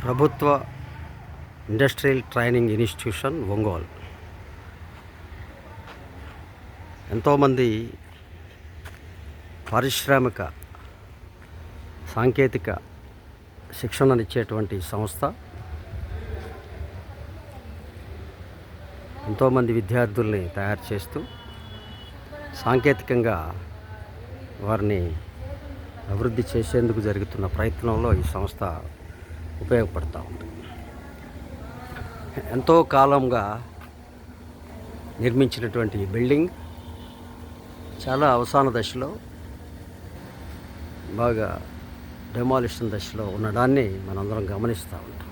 ప్రభుత్వ industrial training institution Ongole. ఎంతోమంది పారిశ్రామిక సాంకేతిక శిక్షణనిచ్చేటువంటి సంస్థ. ఎంతోమంది విద్యార్థుల్ని తయారు చేస్తూ సాంకేతికంగా వారిని అభివృద్ధి చేసేందుకు జరుగుతున్న ప్రయత్నంలో ఈ సంస్థ ఉపయోగపడుతూ ఉంది. ఎంతో కాలంగా నిర్మించినటువంటి ఈ బిల్డింగ్ చాలా అవసాన దశలో, బాగా డెమాలిషన్ దశలో ఉండడాన్ని మనందరం గమనిస్తూ ఉంటాం.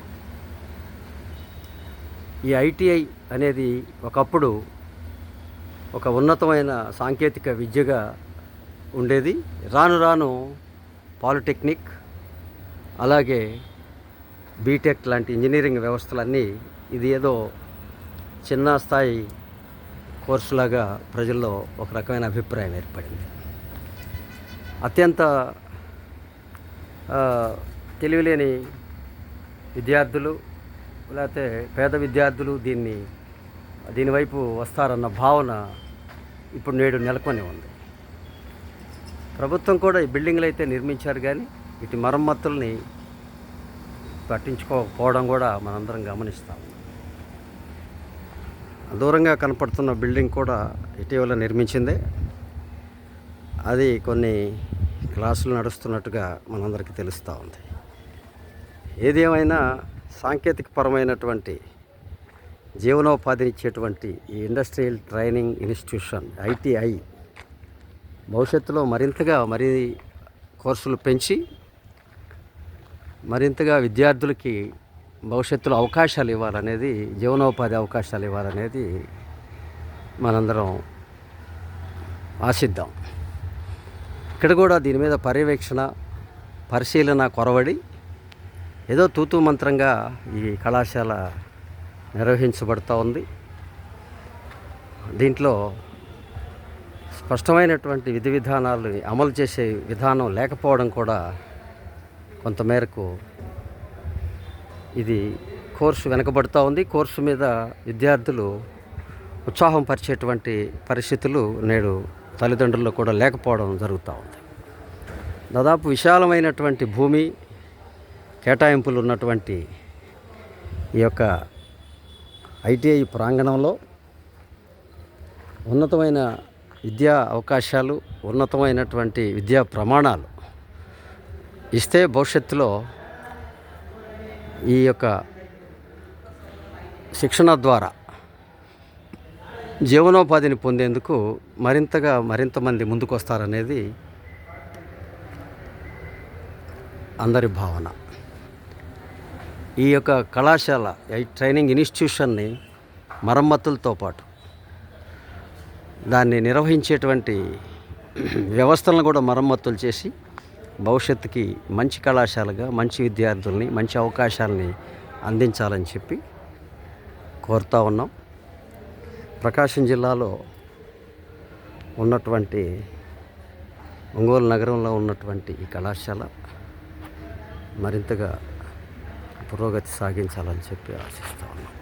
ఈ ఐటీఐ అనేది ఒకప్పుడు ఒక ఉన్నతమైన సాంకేతిక విద్యగా ఉండేది. రాను రాను పాలిటెక్నిక్, అలాగే బీటెక్ లాంటి ఇంజనీరింగ్ వ్యవస్థలన్నీ ఇది ఏదో చిన్న స్థాయి కోర్సులాగా ప్రజల్లో ఒక రకమైన అభిప్రాయం ఏర్పడింది. అత్యంత తెలివిలేని విద్యార్థులు, లేకపోతే పేద విద్యార్థులు దీనివైపు వస్తారన్న భావన ఇప్పుడు నేడు నెలకొని ఉంది. ప్రభుత్వం కూడా ఈ బిల్డింగ్లు అయితే నిర్మించారు, కానీ వీటి మరమ్మతుల్ని పట్టించుకోకపోవడం కూడా మనందరం గమనిస్తాం. దూరంగా కనపడుతున్న బిల్డింగ్ కూడా ఇటీవల నిర్మించిందే. అది కొన్ని క్లాసులు నడుస్తున్నట్టుగా మనందరికీ తెలుస్తూ ఉంది. ఏది ఏమైనా సాంకేతిక పరమైనటువంటి జీవనోపాధినిచ్చేటువంటి ఈ ఇండస్ట్రియల్ ట్రైనింగ్ ఇన్స్టిట్యూషన్ ఐటీఐ భవిష్యత్తులో మరింతగా కోర్సులు పెంచి మరింతగా విద్యార్థులకి భవిష్యత్తులో అవకాశాలు ఇవ్వాలనేది, జీవనోపాధి అవకాశాలు ఇవ్వాలనేది మనందరం ఆశిద్దాం. ఇక్కడ కూడా దీని మీద పర్యవేక్షణ, పరిశీలన కొరవడి ఏదో తూతూ మంత్రంగా ఈ కళాశాల నిర్వహించబడుతూ ఉంది. దీంట్లో స్పష్టమైనటువంటి విధి విధానాలు అమలు చేసే విధానం లేకపోవడం కూడా కొంతమేరకు ఇది కోర్సు వెనకబడుతూ ఉంది. కోర్సు మీద విద్యార్థులు ఉత్సాహం పరిచేటువంటి పరిస్థితులు నేడు తల్లిదండ్రుల్లో కూడా లేకపోవడం జరుగుతూ ఉంది. దాదాపు విశాలమైనటువంటి భూమి కేటాయింపులు ఉన్నటువంటి ఈ యొక్క ఐటీఐ ప్రాంగణంలో ఉన్నతమైన విద్యా అవకాశాలు, ఉన్నతమైనటువంటి విద్యా ప్రమాణాలు ఇస్తే భవిష్యత్తులో ఈ యొక్క శిక్షణ ద్వారా జీవనోపాధిని పొందేందుకు మరింతమంది ముందుకు వస్తారనేది అందరి భావన. ఈ యొక్క కళాశాల ట్రైనింగ్ ఇన్స్టిట్యూషన్ని మరమ్మతులతో పాటు దాన్ని నిర్వహించేటువంటి వ్యవస్థలను కూడా మరమ్మతులు చేసి భవిష్యత్తుకి మంచి కళాశాలగా మంచి విద్యార్థుల్ని, మంచి అవకాశాలని అందించాలని చెప్పి కోరుతూ ఉన్నాం. ప్రకాశం జిల్లాలో ఉన్నటువంటి ఒంగోలు నగరంలో ఉన్నటువంటి ఈ కళాశాల మరింతగా పురోగతి సాగించాలని చెప్పి ఆశిస్తూ ఉన్నాం.